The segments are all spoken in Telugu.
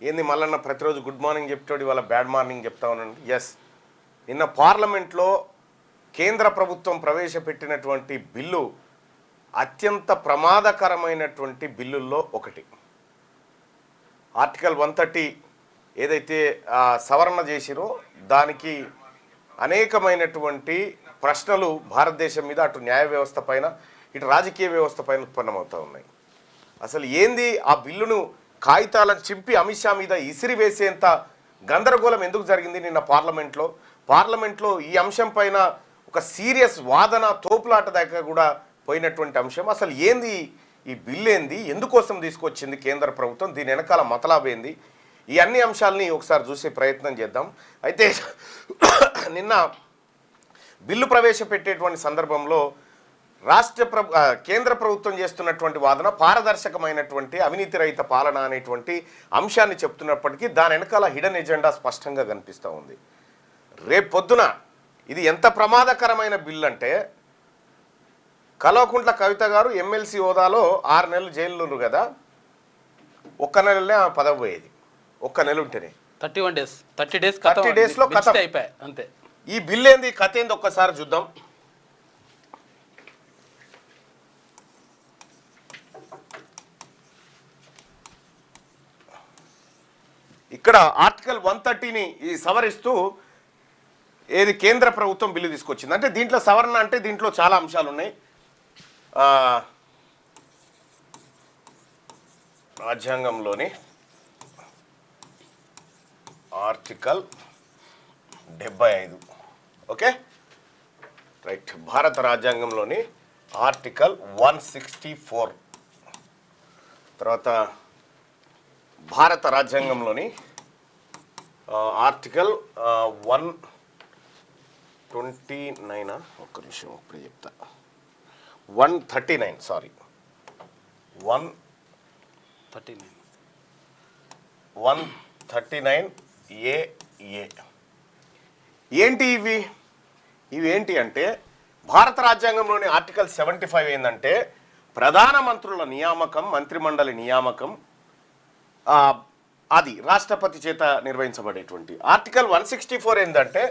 ఏంది మళ్ళీ ప్రతిరోజు గుడ్ మార్నింగ్ చెప్తాడు, ఇవాళ బ్యాడ్ మార్నింగ్ చెప్తా ఉన్నాను. ఎస్, నిన్న పార్లమెంట్లో కేంద్ర ప్రభుత్వం ప్రవేశపెట్టినటువంటి బిల్లు అత్యంత ప్రమాదకరమైనటువంటి బిల్లుల్లో ఒకటి. ఆర్టికల్ 130 ఏదైతే సవరణ చేసిరో దానికి అనేకమైనటువంటి ప్రశ్నలు భారతదేశం మీద, అటు న్యాయ వ్యవస్థ పైన, ఇటు రాజకీయ వ్యవస్థ పైన ఉత్పన్నమవుతూ ఉన్నాయి. అసలు ఏంది ఆ బిల్లును కాగితాలను చింపి అమిత్ షా మీద ఇసిరి వేసేంత గందరగోళం ఎందుకు జరిగింది నిన్న పార్లమెంట్లో ఈ అంశం పైన ఒక సీరియస్ వాదన, తోపులాట దాకా కూడా పోయినటువంటి అంశం. అసలు ఏంది ఈ బిల్లు, ఏంది, ఎందుకోసం తీసుకొచ్చింది కేంద్ర ప్రభుత్వం, దీని వెనకాల మతలాబేంది, ఈ అన్ని అంశాలని ఒకసారి చూసే ప్రయత్నం చేద్దాం. అయితే నిన్న బిల్లు ప్రవేశపెట్టేటువంటి సందర్భంలో కేంద్ర ప్రభుత్వం చేస్తున్నటువంటి వాదన పారదర్శకమైనటువంటి అవినీతి రహిత పాలన అనేటువంటి అంశాన్ని చెప్తున్నప్పటికీ దాని వెనకాల హిడెన్ ఎజెండా స్పష్టంగా కనిపిస్తూ ఉంది. రేపు పొద్దున ఇది ఎంత ప్రమాదకరమైన బిల్లు అంటే, కల్వకుంట్ల కవిత గారు ఎమ్మెల్సీ హోదాలో 6 నెలలు జైలు కదా, ఒక్క నెలనే ఆ పదవి పోయేది. ఒక్క నెల ఉంటేనే 30 డేస్లో కథ అయిపోయాయి అంతే. ఈ బిల్లు ఏంది, కథ ఏంది ఒక్కసారి చూద్దాం. ఇక్కడ ఆర్టికల్ 130ని సవరిస్తూ ఏది కేంద్ర ప్రభుత్వం బిల్లు తీసుకొచ్చింది. అంటే దీంట్లో సవరణ అంటే దీంట్లో చాలా అంశాలు ఉన్నాయి. రాజ్యాంగంలోని ఆర్టికల్ 75, ఓకే రైట్, భారత రాజ్యాంగంలోని ఆర్టికల్ 164, తర్వాత భారత రాజ్యాంగంలోని ఆర్టికల్ 129, ఒక్క నిమిషం ఇప్పుడు చెప్తా, 139 సారీ 139 AA. ఏంటి ఇవి ఏంటి అంటే, భారత రాజ్యాంగంలోని ఆర్టికల్ 75 ఏంటంటే ప్రధానమంత్రుల నియామకం, మంత్రిమండలి నియామకం అది రాష్ట్రపతి చేత నిర్వహించబడేటువంటి. ఆర్టికల్ 164 ఏంటంటే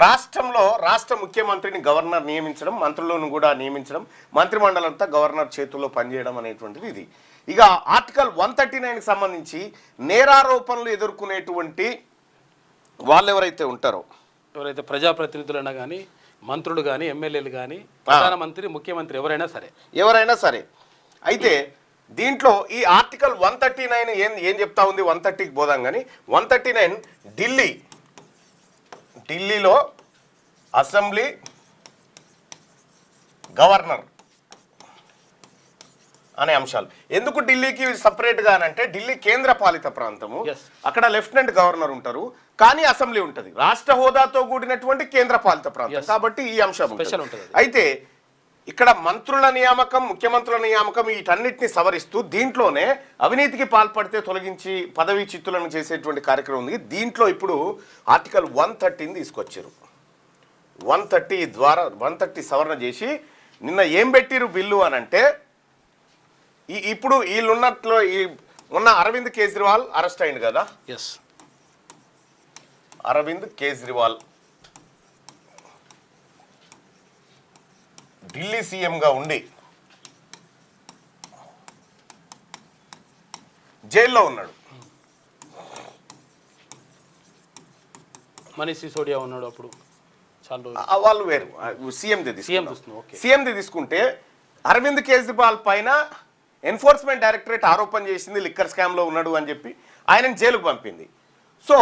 రాష్ట్ర ముఖ్యమంత్రిని గవర్నర్ నియమించడం, మంత్రులను కూడా నియమించడం, మంత్రిమండలంతా గవర్నర్ చేతుల్లో పనిచేయడం అనేటువంటిది ఇది. ఇక ఆర్టికల్ 139కి సంబంధించి నేరారోపణలు ఎదుర్కొనేటువంటి వాళ్ళు ఎవరైతే ఉంటారో, ఎవరైతే ప్రజాప్రతినిధులైనా కానీ, మంత్రులు కానీ, ఎమ్మెల్యేలు కానీ, ప్రధానమంత్రి, ముఖ్యమంత్రి ఎవరైనా సరే అయితే దీంట్లో ఈ ఆర్టికల్ 139 ఏం చెప్తా ఉంది, 130కి పోదాం కానీ 139 ఢిల్లీలో అసెంబ్లీ, గవర్నర్ అనే అంశాలు. ఎందుకు ఢిల్లీకి సపరేట్గా అంటే, ఢిల్లీ కేంద్ర పాలిత ప్రాంతము, అక్కడ లెఫ్టినెంట్ గవర్నర్ ఉంటారు, కానీ అసెంబ్లీ ఉంటుంది, రాష్ట్ర హోదాతో కూడినటువంటి కేంద్ర పాలిత ప్రాంతం కాబట్టి ఈ అంశం ఉంటుంది. అయితే ఇక్కడ మంత్రుల నియామకం, ముఖ్యమంత్రుల నియామకం వీటన్నిటిని సవరిస్తూ దీంట్లోనే అవినీతికి పాల్పడితే తొలగించి పదవీ చిత్తులను చేసేటువంటి కార్యక్రమం ఉంది. దీంట్లో ఇప్పుడు ఆర్టికల్ 130ని తీసుకొచ్చారు. 130 సవరణ చేసి నిన్న ఏం పెట్టిరు బిల్లు అని అంటే, ఇప్పుడు వీళ్ళున్నట్లో మొన్న అరవింద్ కేజ్రీవాల్ అరెస్ట్ అయింది కదా. అరవింద్ కేజ్రీవాల్ ఢిల్లీ సీఎంగా ఉండి జైల్లో ఉన్నాడు. మనీష్ సిసోడియా ఉన్నాడు అప్పుడు, వాళ్ళు వేరు. సీఎంది తీసుకుంటే అరవింద్ కేజ్రీవాల్ పైన ఎన్ఫోర్స్మెంట్ డైరెక్టరేట్ ఆరోపణ చేసింది లిక్కర్ స్కామ్లో ఉన్నాడు అని చెప్పి ఆయనను జైలుకు పంపింది. సో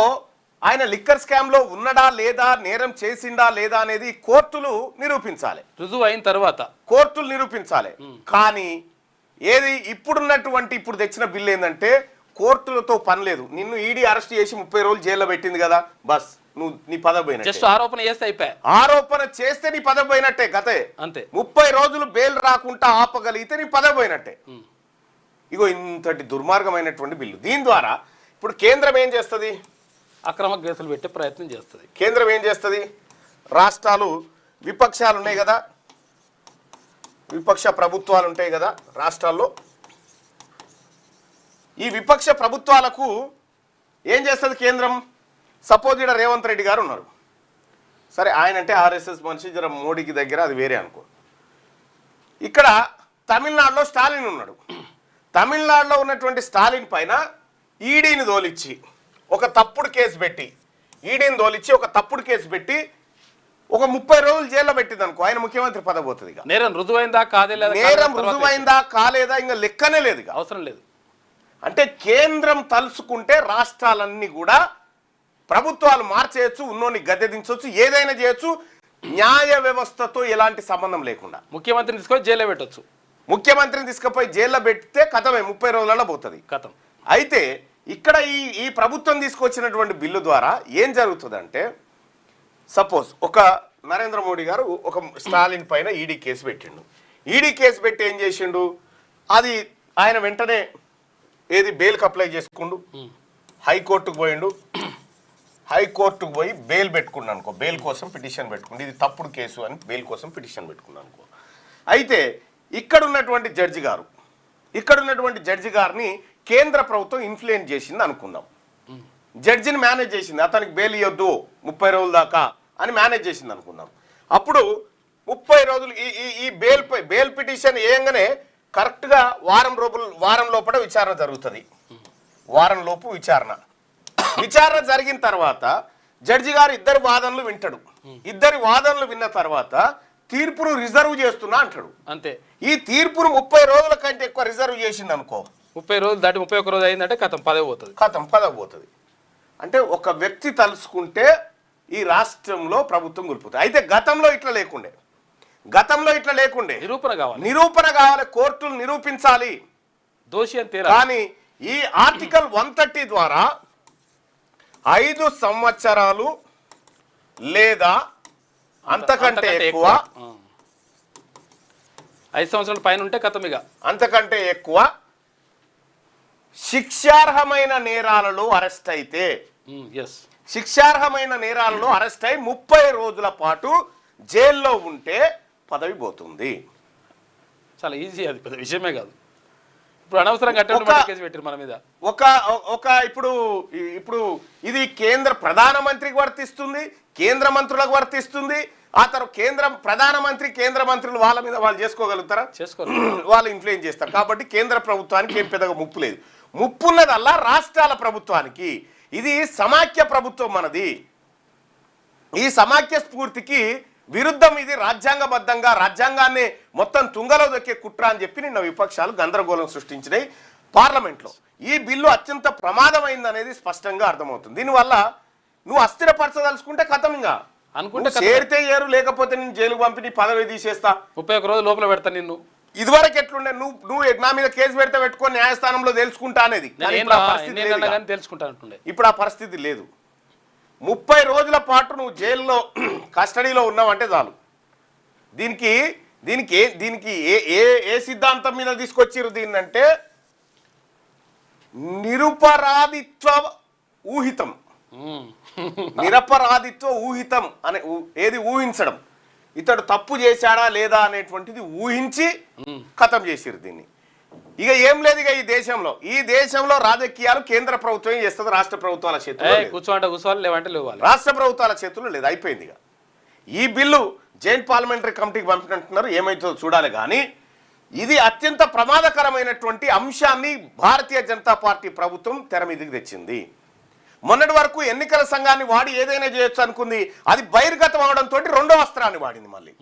ఆయన లిక్కర్ స్కామ్లో ఉన్నాడా లేదా, నేరం చేసిండా లేదా అనేది కోర్టులు నిరూపించాలి, రుజువు అయిన తర్వాత కోర్టులు నిరూపించాలి. కానీ ఇప్పుడు తెచ్చిన బిల్లు ఏంటంటే కోర్టులతో పని లేదు. నిన్ను ఈడీ అరెస్ట్ చేసి 30 రోజులు జైల్లో పెట్టింది కదా, బస్ నువ్వు నీ పదవి పోయినట్టే. జస్ట్ ఆరోపణ చేస్తే నీ పదవి పోయినట్టే, గతే అంతే. 30 రోజులు బెయిల్ రాకుండా ఆపగలిగితే నీ పదవి పోయినట్టే. ఇగో ఇంతటి దుర్మార్గమైనటువంటి బిల్లు. దీని ద్వారా ఇప్పుడు కేంద్రం ఏం చేస్తుంది, అక్రమ కేసులు పెట్టే ప్రయత్నం చేస్తుంది. కేంద్రం ఏం చేస్తుంది, రాష్ట్రాలు విపక్షాలు ఉన్నాయి కదా, విపక్ష ప్రభుత్వాలు ఉంటాయి కదా రాష్ట్రాల్లో, ఈ విపక్ష ప్రభుత్వాలకు ఏం చేస్తుంది కేంద్రం? సపోజ్ ఇక్కడ రేవంత్ రెడ్డి గారు ఉన్నారు, సరే ఆయన అంటే ఆర్ఎస్ఎస్ మనిషి, జర మోడీకి దగ్గర, అది వేరే అనుకో. ఇక్కడ తమిళనాడులో స్టాలిన్ ఉన్నాడు. తమిళనాడులో ఉన్నటువంటి స్టాలిన్ పైన ఈడీని తోలిచ్చి ఒక తప్పుడు కేసు పెట్టి, ఈడీని తోలిచ్చి ఒక తప్పుడు కేసు పెట్టి ఒక 30 రోజులు జైల్లో పెట్టింది అనుకో, ఆయన ముఖ్యమంత్రి పదవి పోతుంది. ఇక నేరం రుజువైందా కాదే లేదా, నేరం రుజువైందా కాలేదా ఇంకా లెక్కనే లేదు, ఇక అవసరం లేదు. అంటే కేంద్రం తలుసుకుంటే రాష్ట్రాలన్నీ కూడా ప్రభుత్వాలు మార్చేయచ్చు, ఉన్నోని గద్దె దించవచ్చు, ఏదైనా చేయొచ్చు, న్యాయ వ్యవస్థతో ఎలాంటి సంబంధం లేకుండా. ముఖ్యమంత్రిని తీసుకొని జైల్లో పెట్టొచ్చు. ముఖ్యమంత్రిని తీసుకుపోయి జైల్లో పెడితే కథమే, 30 రోజులలో పోతుంది కథం. అయితే ఇక్కడ ఈ ప్రభుత్వం తీసుకొచ్చినటువంటి బిల్లు ద్వారా ఏం జరుగుతుందంటే, సపోజ్ ఒక నరేంద్ర మోడీ గారు ఒక స్టాలిన్ పైన ఈడీ కేసు పెట్టిండు. ఈడీ కేసు పెట్టి ఏం చేసిండు, అది ఆయన వెంటనే ఏది బెయిల్కి అప్లై చేసుకుండు, హైకోర్టుకు పోయిండు, హైకోర్టుకు పోయి బెయిల్ పెట్టుకున్నాను అనుకో, బెయిల్ కోసం పిటిషన్ పెట్టుకుండు, ఇది తప్పుడు కేసు అని బెయిల్ కోసం పిటిషన్ పెట్టుకున్నాను అనుకో. అయితే ఇక్కడ ఉన్నటువంటి జడ్జి గారిని కేంద్ర ప్రభుత్వం ఇన్ఫ్లుయెన్స్ చేసింది అనుకుందాం. జడ్జిని మేనేజ్ చేసింది, అతనికి బెయిల్ ఇవ్వద్దు 30 రోజుల దాకా అని మేనేజ్ చేసింది అనుకుందాం. అప్పుడు 30 రోజులు ఈ బెయిల్ పిటిషన్ వేయంగానే కరెక్ట్గా వారం లోపల విచారణ జరుగుతుంది. వారం లోపు విచారణ జరిగిన తర్వాత జడ్జి గారు ఇద్దరి వాదనలు వింటాడు. ఇద్దరి వాదనలు విన్న తర్వాత తీర్పును రిజర్వ్ చేస్తున్నా అంటాడు. అంతే. ఈ తీర్పును 30 రోజుల కంటే ఎక్కువ రిజర్వ్ చేసింది అనుకో, 30 రోజులు దాటి 31 రోజు అయిందంటే కథం పదవి పోతుంది. అంటే ఒక వ్యక్తి తలుసుకుంటే ఈ రాష్ట్రంలో ప్రభుత్వం కూలిపోతుంది. అయితే గతంలో ఇట్లా లేకుండే నిరూపణ కావాలి, కోర్టులు నిరూపించాలి దోషి అని. కానీ ఈ ఆర్టికల్ 130 ద్వారా 5 సంవత్సరాలు లేదా అంతకంటే ఎక్కువ, 5 సంవత్సరాల పైన ఉంటే కథమిగా అంతకంటే ఎక్కువ శిక్షార్హమైన నేరాలలో అరెస్ట్ అయితే, శిక్షార్హమైన నేరాలలో అరెస్ట్ అయి 30 రోజుల పాటు జైల్లో ఉంటే పదవి పోతుంది. చాలా ఈజీ, అది పెద్ద విషయమే కాదు. ఇప్పుడు అనవసరంగా కేసు పెట్టారు మన మీద. ఇప్పుడు ఇది కేంద్ర ప్రధానమంత్రికి వర్తిస్తుంది, కేంద్ర మంత్రులకు వర్తిస్తుంది. ఆ తర్వాత ప్రధానమంత్రి కేంద్ర మంత్రులు వాళ్ళ మీద వాళ్ళు చేసుకోగలుగుతారా? వాళ్ళు ఇన్ఫ్లుయెన్స్ చేస్తారు. కాబట్టి కేంద్ర ప్రభుత్వానికి ఏం పెద్దగా ముప్పు లేదు. ముప్పున్నదల్లా రాష్ట్రాల ప్రభుత్వానికి. ఇది సమాఖ్య ప్రభుత్వం మనది. ఈ సమాఖ్య స్ఫూర్తికి విరుద్ధం ఇది. రాజ్యాంగబద్ధంగా రాజ్యాంగాన్ని మొత్తం తుంగలో దొక్కే కుట్ర అని చెప్పి నిన్న విపక్షాలు గందరగోళం సృష్టించినాయి పార్లమెంట్లో. ఈ బిల్లు అత్యంత ప్రమాదమైంది అనేది స్పష్టంగా అర్థమవుతుంది. దీనివల్ల నువ్వు అస్థిరపరచదలుచుకుంటే కథంగా అనుకుంటే చేరితే ఏరు, లేకపోతే నేను జైలుకు పంపి నీ పదవి తీసేస్తా, 31 రోజులు లోపల పెడతా నిన్ను. ఇదివరకు ఎట్లుండే, నువ్వు నా మీద కేసు పెడితే పెట్టుకొని న్యాయస్థానంలో తెలుసుకుంటా అనేది. ఇప్పుడు ఆ పరిస్థితి లేదు. 30 రోజుల పాటు నువ్వు జైల్లో కస్టడీలో ఉన్నావంటే చాలు. దీనికి ఏ సిద్ధాంతం మీద తీసుకొచ్చిరు దీన్ని అంటే, నిరపరాధిత్వ ఊహితం అనే ఏది ఊహించడం, ఇతడు తప్పు చేశాడా లేదా అనేటువంటిది ఊహించి ఖతం చేసిరు దీన్ని. ఇక ఏం లేదు. ఇక ఈ దేశంలో రాజకీయాలు కేంద్ర ప్రభుత్వం చేస్తుంది, రాష్ట్ర ప్రభుత్వాల చేతుల్లో రాష్ట్ర ప్రభుత్వాల చేతుల్లో లేదు. అయిపోయింది. ఇక ఈ బిల్లు జాయింట్ పార్లమెంటరీ కమిటీకి పంపినట్టున్నారు, ఏమైతుందో చూడాలి. కానీ ఇది అత్యంత ప్రమాదకరమైనటువంటి అంశాన్ని భారతీయ జనతా పార్టీ ప్రభుత్వం తెర మీదకి తెచ్చింది. మొన్నటి వరకు ఎన్నికల సంఘాన్ని వాడి ఏదైనా చేయొచ్చు అనుకుంది, అది బహిర్గతం అవడంతో రెండో అస్త్రాన్ని వాడింది. మళ్ళీ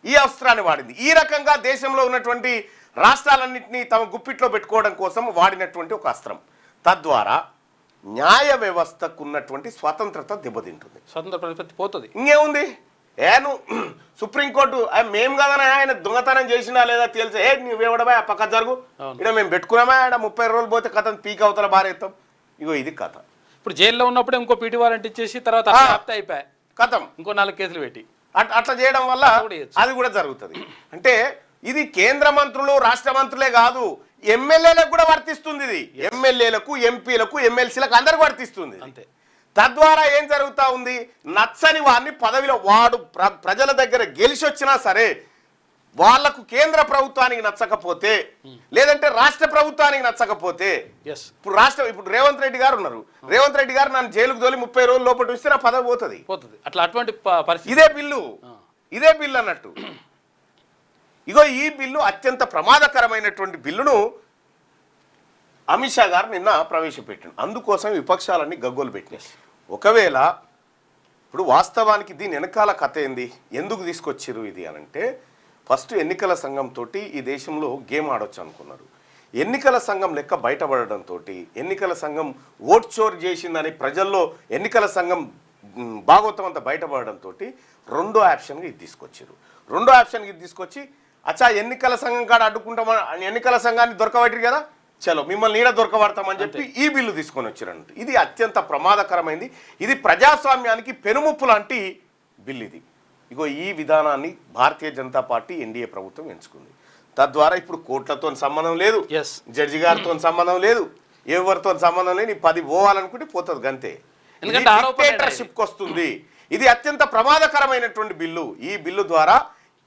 ఈ అస్త్రాన్ని వాడింది. ఈ రకంగా దేశంలో ఉన్నటువంటి రాష్ట్రాలన్నింటినీ తమ గుప్పిట్లో పెట్టుకోవడం కోసం వాడినటువంటి ఒక అస్త్రం. తద్వారా న్యాయ వ్యవస్థకు ఉన్నటువంటి స్వతంత్రత దెబ్బతింటుంది, స్వతంత్ర ప్రతిపత్తి పోతుంది. ఇంకేముంది, సుప్రీంకోర్టు మేము కదనా ఆయన దొంగతనం చేసినా లేదా తెలిసే, నువ్వేవడమా పక్క జరుగు, ఇక్కడ మేము పెట్టుకున్నామా, ఆడ 30 రోజులు పోతే కథ పీక్ అవతల బారేస్తాం. ఇగో ఇది కథ. ఇప్పుడు జైల్లో ఉన్నప్పుడు ఇంకో పీటీ వారెంట్ ఇచ్చేసి తర్వాత అయిపోయాయి కథం, ఇంకో 4 కేసులు పెట్టి అట్లా చేయడం వల్ల అది కూడా జరుగుతుంది. అంటే ఇది కేంద్ర మంత్రులు రాష్ట్ర మంత్రులే కాదు, ఎమ్మెల్యేలకు కూడా వర్తిస్తుంది. ఇది ఎమ్మెల్యేలకు, ఎంపీలకు, ఎమ్మెల్సీలకు అందరికి వర్తిస్తుంది. అంతే. తద్వారా ఏం జరుగుతా ఉంది, నచ్చని వాడిని పదవిలో వాడు ప్రజల దగ్గర గెలిచి వచ్చినా సరే వాళ్లకు కేంద్ర ప్రభుత్వానికి నచ్చకపోతే లేదంటే రాష్ట్ర ప్రభుత్వానికి నచ్చకపోతే ఇప్పుడు రేవంత్ రెడ్డి గారు ఉన్నారు. రేవంత్ రెడ్డి గారు నన్ను జైలుకు తోలి 30 రోజుల లోపల ఇస్తే నా పదవి పోతుంది. అట్లా అటువంటి పరిస్థితి ఇదే బిల్లు అన్నట్టు. ఇగో ఈ బిల్లు అత్యంత ప్రమాదకరమైనటువంటి బిల్లును అమిత్ షా గారు నిన్న ప్రవేశపెట్టాడు. అందుకోసం విపక్షాలన్నీ గగ్గోలు పెట్టినాయి. ఒకవేళ ఇప్పుడు వాస్తవానికి దీని వెనకాల కథ ఏంది, ఎందుకు తీసుకొచ్చిర్రు ఇది అనంటే, ఫస్ట్ ఎన్నికల సంఘంతో ఈ దేశంలో గేమ్ ఆడొచ్చు అనుకున్నారు. ఎన్నికల సంఘం లెక్క బయటపడడంతో, ఎన్నికల సంఘం ఓట్ చోర్ చేసిందని ప్రజల్లో ఎన్నికల సంఘం భాగవతం అంతా బయటపడడంతో రెండో ఆప్షన్గా ఇది తీసుకొచ్చారు. రెండో ఆప్షన్కి ఇది తీసుకొచ్చి అచ్చా ఎన్నికల సంఘం కాడ అడ్డుకుంటామని ఎన్నికల సంఘాన్ని దొరకబెట్టారు కదా, చలో మిమ్మల్ని నీడ దొరకబడతామని చెప్పి ఈ బిల్లు తీసుకొని వచ్చారంట. ఇది అత్యంత ప్రమాదకరమైంది. ఇది ప్రజాస్వామ్యానికి పెనుముప్పు లాంటి బిల్లు ఇది. ఇగో ఈ విధానాన్ని భారతీయ జనతా పార్టీ ఎన్డీఏ ప్రభుత్వం ఎంచుకుంది. తద్వారా ఇప్పుడు కోర్టులతో సంబంధం లేదు, జడ్జి గారితో సంబంధం లేదు, ఎవరితో సంబంధం లేదు. 10 పోవాలనుకుంటే పోతుంది గంతే. డిక్టేటర్‌షిప్‌కి వస్తుంది. ఇది అత్యంత ప్రమాదకరమైనటువంటి బిల్లు. ఈ బిల్లు ద్వారా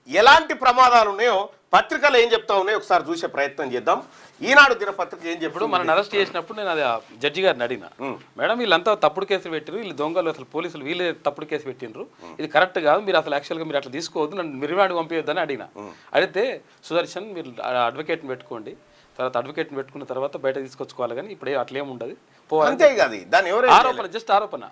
ఎలాంటి ప్రమాదాలు ఉన్నాయో పత్రికలు ఏం చెప్తా ఉన్నాయో ఒకసారి చూసే ప్రయత్నం చేద్దాం. ఈనాడు దినపత్రిక ఏం చెప్పాడు, మనం అరెస్ట్ చేసినప్పుడు నేను అది జడ్జి గారిని అడిగిన, మేడం వీళ్ళంతా తప్పుడు కేసులు పెట్టిరు, వీళ్ళు దొంగలు, అసలు పోలీసులు వీళ్ళే తప్పుడు కేసు పెట్టినరు, ఇది కరెక్ట్ కాదు, మీరు అసలు యాక్చువల్గా మీరు అట్లా తీసుకోవద్దు, నన్ను మిరివాడికి పంపించొద్దని అడిగిన. అడిగితే సుదర్శన్ మీరు అడ్వకేట్ని పెట్టుకోండి, తర్వాత అడ్వకేట్ని పెట్టుకున్న తర్వాత బయట తీసుకొచ్చుకోవాలి, కానీ ఇప్పుడు అట్లేం ఉండదు, అంతే కాదు. దాని ఆరోపణ, జస్ట్ ఆరోపణ.